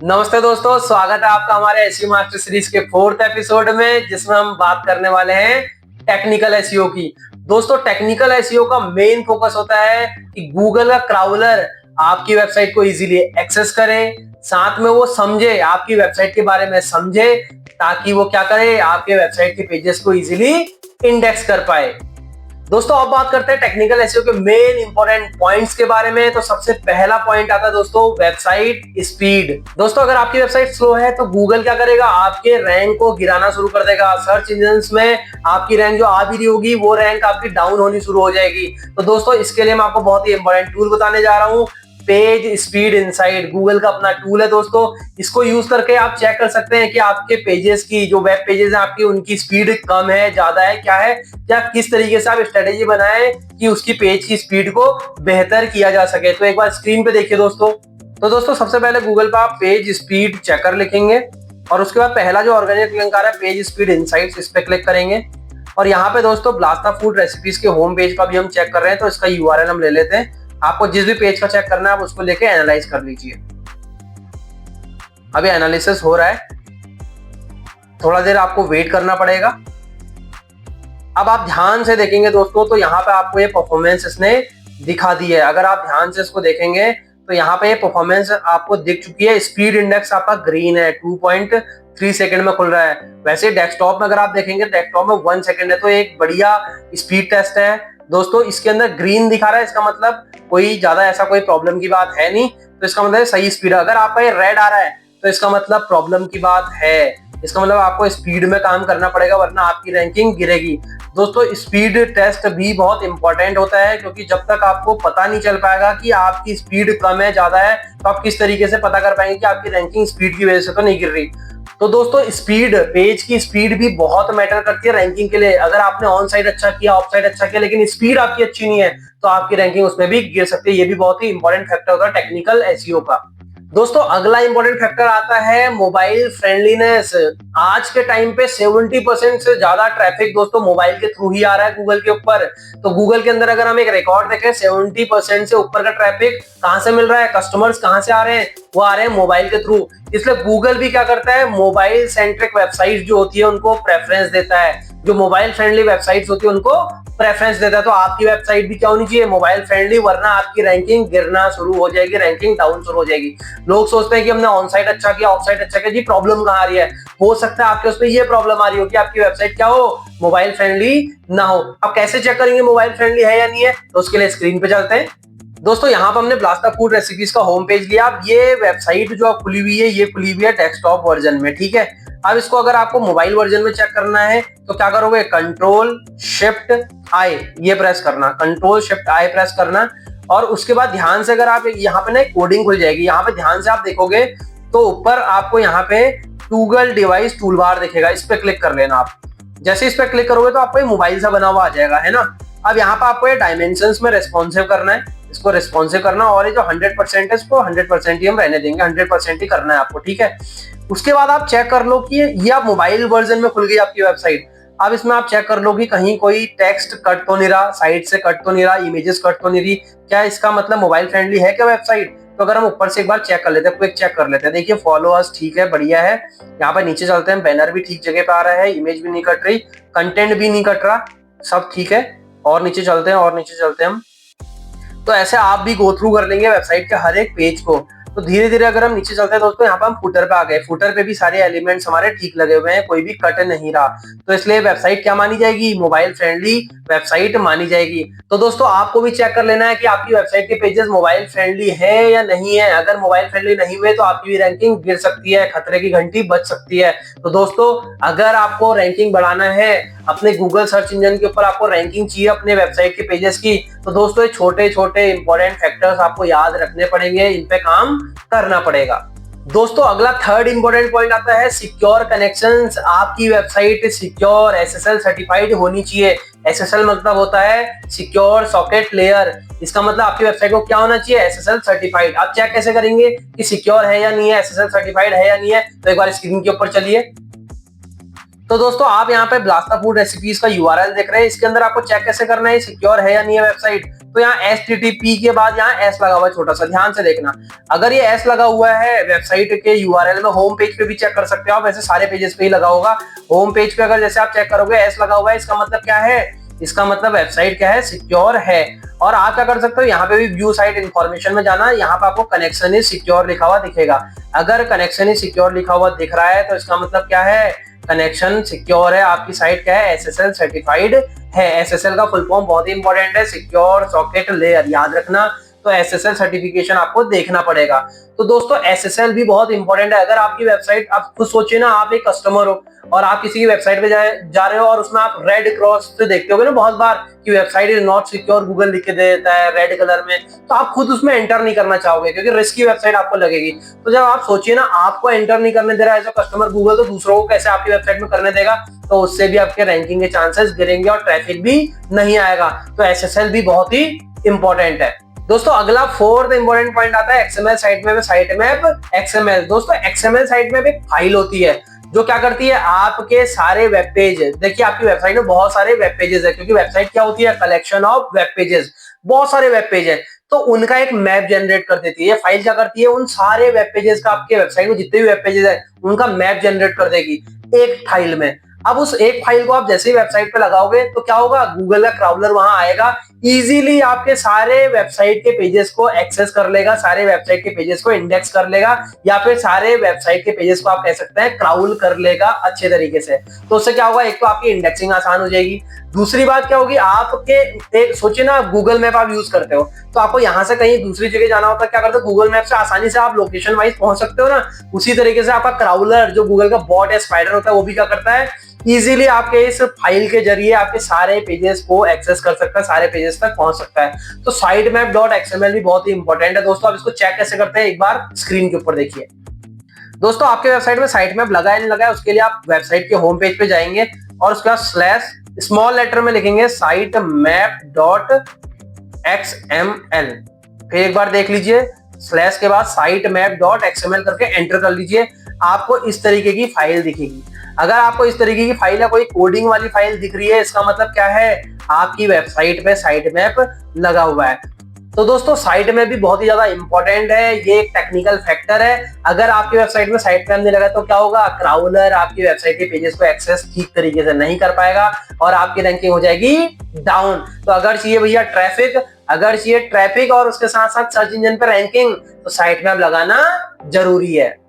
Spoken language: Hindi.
नमस्ते दोस्तों, स्वागत है आपका हमारे एसईओ मास्टर सीरीज के 4th एपिसोड में, जिसमें हम बात करने वाले हैं टेक्निकल एसईओ की। दोस्तों, टेक्निकल एसईओ का मेन फोकस होता है कि गूगल का क्राउलर आपकी वेबसाइट को इजीली एक्सेस करे, साथ में वो समझे, आपकी वेबसाइट के बारे में समझे, ताकि वो क्या करे, आपके वेबसाइट के पेजेस को इजीली इंडेक्स कर पाए। दोस्तों, अब बात करते हैं टेक्निकल एसईओ के मेन इंपॉर्टेंट पॉइंट्स के बारे में। तो सबसे पहला पॉइंट आता है दोस्तों, वेबसाइट स्पीड। दोस्तों, अगर आपकी वेबसाइट स्लो है तो गूगल क्या करेगा, आपके रैंक को गिराना शुरू कर देगा। सर्च इंजन्स में आपकी रैंक जो आ भी रही होगी, वो रैंक आपकी डाउन होनी शुरू हो जाएगी। तो दोस्तों, इसके लिए मैं आपको बहुत ही इंपॉर्टेंट टूल बताने जा रहा हूँ, पेज स्पीड इनसाइड। गूगल का अपना टूल है दोस्तों, इसको यूज करके आप चेक कर सकते हैं कि आपके पेजेस की, जो वेब पेजेस हैं आपकी, उनकी स्पीड कम है, ज्यादा है, क्या है, या किस तरीके से आप स्ट्रेटेजी बनाएं कि उसकी पेज की स्पीड को बेहतर किया जा सके। तो एक बार स्क्रीन पे देखिए दोस्तों। तो दोस्तों, सबसे पहले गूगल पर आप पेज स्पीड चेकर लिखेंगे और उसके बाद पहला जो ऑर्गेनिक लिंक आ रहा है, पेज स्पीड इनसाइट्स, इस पे क्लिक करेंगे। और यहाँ पे दोस्तों ब्लास्टा फूड रेसिपीज के होम पेज का भी हम चेक कर रहे हैं, तो इसका यूआरएल हम ले लेते हैं। आपको जिस भी पेज का चेक करना है आप उसको लेके एनालाइज कर लीजिए। अभी एनालिसिस हो रहा है, थोड़ा देर आपको वेट करना पड़ेगा। अब आप ध्यान से देखेंगे दोस्तों, तो यहाँ पे आपको ये परफॉर्मेंस इसने दिखा दी है। अगर आप ध्यान से इसको देखेंगे तो यहाँ पे ये परफॉर्मेंस आपको दिख चुकी है। स्पीड इंडेक्स आपका ग्रीन है, 2.3 सेकंड में खुल रहा है। वैसे डेस्कटॉप में अगर आप देखेंगे, डेस्कटॉप में 1 सेकंड है, तो एक बढ़िया स्पीड टेस्ट है दोस्तों। इसके अंदर ग्रीन दिखा रहा है, इसका मतलब कोई ज्यादा ऐसा कोई प्रॉब्लम की बात है नहीं, तो इसका मतलब सही स्पीड है। अगर आपका ये रेड आ रहा है तो इसका मतलब प्रॉब्लम की बात है, इसका मतलब आपको स्पीड में काम करना पड़ेगा, वरना आपकी रैंकिंग गिरेगी। दोस्तों, स्पीड टेस्ट भी बहुत इंपॉर्टेंट होता है, क्योंकि जब तक आपको पता नहीं चल पाएगा कि आपकी स्पीड कम है, ज्यादा है, तो आप किस तरीके से पता कर पाएंगे कि आपकी रैंकिंग स्पीड की वजह से तो नहीं गिर रही। तो दोस्तों, स्पीड, पेज की स्पीड भी बहुत मैटर करती है रैंकिंग के लिए। अगर आपने ऑन साइड अच्छा किया, ऑफ साइड अच्छा किया, लेकिन स्पीड आपकी अच्छी नहीं है, तो आपकी रैंकिंग उसमें भी गिर सकती है। ये भी बहुत ही इंपॉर्टेंट फैक्टर होता है टेक्निकल एसईओ का। दोस्तों, अगला इंपॉर्टेंट फैक्टर आता है मोबाइल फ्रेंडलीनेस। आज के टाइम पे 70% से ज्यादा ट्रैफिक दोस्तों मोबाइल के थ्रू ही आ रहा है गूगल के ऊपर। तो गूगल के अंदर अगर हम एक रिकॉर्ड देखें, 70% से ऊपर का ट्रैफिक कहां से मिल रहा है, कस्टमर्स कहां से आ रहे हैं, वो आ रहे हैं मोबाइल के थ्रू। इसलिए गूगल भी क्या करता है, मोबाइल सेंट्रिक वेबसाइट जो होती है उनको प्रेफरेंस देता है, जो मोबाइल फ्रेंडली वेबसाइट्स होती है उनको प्रेफरेंस देता है। तो आपकी वेबसाइट भी क्या होनी चाहिए, मोबाइल फ्रेंडली, वरना आपकी रैंकिंग गिरना शुरू हो जाएगी, रैंकिंग डाउन शुरू हो जाएगी। लोग सोचते हैं कि हमने ऑन साइड अच्छा किया, ऑफ साइड अच्छा किया, जी प्रॉब्लम कहाँ आ रही है। हो सकता है आपके उसमें ये प्रॉब्लम आ रही हो कि आपकी वेबसाइट क्या हो, मोबाइल फ्रेंडली ना हो। अब कैसे चेक करेंगे मोबाइल फ्रेंडली है या नहीं है, तो उसके लिए स्क्रीन पे चलते हैं। दोस्तों, यहाँ पर हमने ब्लास्टा फूड रेसिपीज का होम पेज लिया। अब ये वेबसाइट जो खुली हुई है, ये खुली हुई है डेस्कटॉप वर्जन में, ठीक है। अब इसको अगर आपको मोबाइल वर्जन में चेक करना है तो क्या करोगे, कंट्रोल शिफ्ट आई ये प्रेस करना, कंट्रोल शिफ्ट आई प्रेस करना। और उसके बाद ध्यान से अगर आप यहाँ पे ना कोडिंग खुल जाएगी, यहाँ पे ध्यान से आप देखोगे तो ऊपर आपको यहाँ पे गूगल डिवाइस टूल बार दिखेगा, इस पे क्लिक कर लेना आप। जैसे इस पे क्लिक करोगे तो आपको मोबाइल सा बना हुआ आ जाएगा, है ना। अब यहाँ पे आपको ये डायमेंशंस में रेस्पॉन्सिव करना है, इसको रेस्पॉन्सिव करना, और ये जो 100% है इसको 100% ही हम रहने देंगे, 100% ही करना है आपको, ठीक है। उसके बाद आप चेक कर लो कि ये आप मोबाइल वर्जन में खुल गई आपकी वेबसाइट। अब इसमें आप चेक कर लो कि कहीं कोई टेक्स्ट कट तो नहीं रहा, साइड से कट तो नहीं रहा, इमेजेस कट तो नहीं रही, क्या इसका मतलब मोबाइल फ्रेंडली है क्या वेबसाइट। तो अगर हम ऊपर से एक बार चेक कर लेते हैं, क्विक चेक कर लेते हैं, देखिए फॉलो अस ठीक है, बढ़िया है। यहाँ पर नीचे चलते हैं, बैनर भी ठीक जगह पे आ रहा है, इमेज भी नहीं कट रही, कंटेंट भी नहीं कट रहा, सब ठीक है। और नीचे चलते हैं, और नीचे चलते हैं हम। तो ऐसे आप भी गो थ्रू कर लेंगे वेबसाइट के हर एक पेज को। तो धीरे धीरे अगर हम नीचे चलते हैं दोस्तों, यहाँ पर हम फुटर पे आ गए। फुटर पे भी सारे एलिमेंट्स हमारे ठीक लगे हुए हैं, कोई भी कट नहीं रहा। तो इसलिए वेबसाइट क्या मानी जाएगी, मोबाइल फ्रेंडली वेबसाइट मानी जाएगी। तो दोस्तों, आपको भी चेक कर लेना है कि आपकी वेबसाइट के पेजेस मोबाइल फ्रेंडली है या नहीं है। अगर मोबाइल फ्रेंडली नहीं हुए तो आपकी भी रैंकिंग गिर सकती है, खतरे की घंटी बज सकती है। तो दोस्तों, अगर आपको रैंकिंग बढ़ाना है अपने गूगल सर्च इंजन के ऊपर, आपको रैंकिंग चाहिए अपने वेबसाइट के पेजेस की, तो दोस्तों ये छोटे छोटे इंपॉर्टेंट फैक्टर्स आपको याद रखने पड़ेंगे, इन पे काम करना पड़ेगा। दोस्तों, अगला थर्ड इंपॉर्टेंट पॉइंट आता है सिक्योर कनेक्शंस। आपकी वेबसाइट सिक्योर एसएसएल सर्टिफाइड होनी चाहिए। एसएसएल मतलब होता है सिक्योर सॉकेट लेयर। इसका मतलब आपकी वेबसाइट को क्या होना चाहिए, एसएसएल सर्टिफाइड। आप चेक कैसे करेंगे कि सिक्योर है या नहीं है, एसएसएल सर्टिफाइड है या नहीं है, तो एक बार स्क्रीन के ऊपर चलिए। तो दोस्तों, आप यहाँ पे ब्लास्टा फूड रेसिपीज का यूआरएल देख रहे हैं, इसके अंदर आपको चेक कैसे करना है सिक्योर है या नहीं है वेबसाइट। तो यहाँ HTTP के बाद यहाँ S लगा हुआ है छोटा सा, ध्यान से देखना। अगर ये S लगा हुआ है वेबसाइट के URL में, होम पेज पे भी चेक कर सकते हो आप, वैसे सारे पेजेस पे ही लगा होगा। होम पेज पे अगर जैसे आप चेक करोगे S लगा हुआ है, इसका मतलब क्या है, इसका मतलब वेबसाइट क्या है, सिक्योर है। और आप क्या कर सकते हो, यहाँ पे भी व्यू साइट इन्फॉर्मेशन में जाना, यहाँ पे आपको कनेक्शन इज सिक्योर लिखा हुआ दिखेगा। अगर कनेक्शन इज सिक्योर लिखा हुआ दिख रहा है तो इसका मतलब क्या है, कनेक्शन सिक्योर है, आपकी साइट क्या है, SSL सर्टिफाइड है। SSL का फुल फॉर्म बहुत ही इंपॉर्टेंट है, सिक्योर सॉकेट लेयर, याद रखना। तो SSL सर्टिफिकेशन आपको देखना पड़ेगा। तो दोस्तों SSL भी बहुत इंपॉर्टेंट है। अगर आपकी वेबसाइट, आप खुद सोचिए ना, आप एक कस्टमर हो और आप किसी की वेबसाइट पे जा रहे हो और उसमें आप रेड क्रॉस से देखते होगे ना बहुत बार कि website is not secure, Google लिख के दे देता है रेड कलर में, तो आप खुद उसमें एंटर नहीं करना चाहोगे क्योंकि रिस्की वेबसाइट आपको लगेगी। तो जब आप सोचिए ना, आपको एंटर नहीं करने दे रहा है एज अ कस्टमर गूगल, तो दूसरों को कैसे आपकी वेबसाइट में करने देगा, तो उससे भी आपके रैंकिंग के चांसेस गिरेंगे और ट्रैफिक भी नहीं आएगा। तो SSL भी बहुत ही इंपॉर्टेंट है। दोस्तों अगला फोर्थ इंपॉर्टेंट पॉइंट आता है XML साइट मैप XML। दोस्तों XML साइट मैप एक फाइल होती है जो क्या करती है, आपके सारे वेब पेज, देखिए आपकी वेबसाइट में बहुत सारे वेब पेजेस है, क्योंकि वेबसाइट क्या होती है, कलेक्शन ऑफ वेब पेजेस, बहुत सारे वेब पेज है, तो उनका एक मैप जनरेट कर देती है। फाइल क्या करती है, उन सारे वेब पेजेस का, आपके वेबसाइट में जितने भी वेब पेजेस है उनका मैप जनरेट कर देगी एक फाइल में। अब उस एक फाइल को आप जैसे ही वेबसाइट पे लगाओगे तो क्या होगा, गूगल का क्राउलर वहां आएगा, इजीली आपके सारे वेबसाइट के पेजेस को एक्सेस कर लेगा, सारे वेबसाइट के पेजेस को इंडेक्स कर लेगा, या फिर सारे वेबसाइट के पेजेस को आप कह सकते हैं क्राउल कर लेगा अच्छे तरीके से। तो उससे क्या होगा, एक तो आपकी इंडेक्सिंग आसान हो जाएगी, दूसरी बात क्या होगी, आपके सोचिए ना, गूगल मैप आप यूज करते हो तो आपको यहाँ से कहीं दूसरी जगह जाना होता है, क्या करते हो, गूगल मैप से आसानी से आप लोकेशन वाइज पहुंच सकते हो ना। उसी तरीके से आपका क्राउलर, जो गूगल का बॉट या स्पाइडर होता है, वो भी क्या करता है, इजीली आपके इस फाइल के जरिए आपके सारे पेजेस को एक्सेस कर सकता है, सारे पेजेस तक पहुंच सकता है। तो sitemap.xml भी बहुत ही इंपॉर्टेंट है दोस्तों। आप इसको चेक कैसे करते हैं, एक बार स्क्रीन के ऊपर देखिए। दोस्तों आपके वेबसाइट में साइट मैप लगा है नहीं लगा है, उसके लिए आप वेबसाइट के होम पेज पे जाएंगे और उसके बाद स्लैश स्मॉल लेटर में लिखेंगे sitemap.xml। फिर एक बार देख लीजिए, स्लैश के बाद sitemap.xml करके एंटर कर लीजिए, आपको इस तरीके की फाइल दिखेगी। अगर आपको इस तरीके की फाइल या कोई कोडिंग वाली फाइल दिख रही है, इसका मतलब क्या है, आपकी वेबसाइट पे साइट मैप लगा हुआ है। तो दोस्तों साइट मैप भी बहुत ही ज्यादा इंपॉर्टेंट है, ये एक टेक्निकल फैक्टर है। अगर आपकी वेबसाइट में साइट मैप नहीं लगा तो क्या होगा, क्राउलर आपकी वेबसाइट के पेजेस को एक्सेस ठीक तरीके से नहीं कर पाएगा और आपकी रैंकिंग हो जाएगी डाउन। तो अगर चाहिए भैया ट्रैफिक और उसके साथ साथ सर्च इंजन पर रैंकिंग, तो साइट मैप लगाना जरूरी है।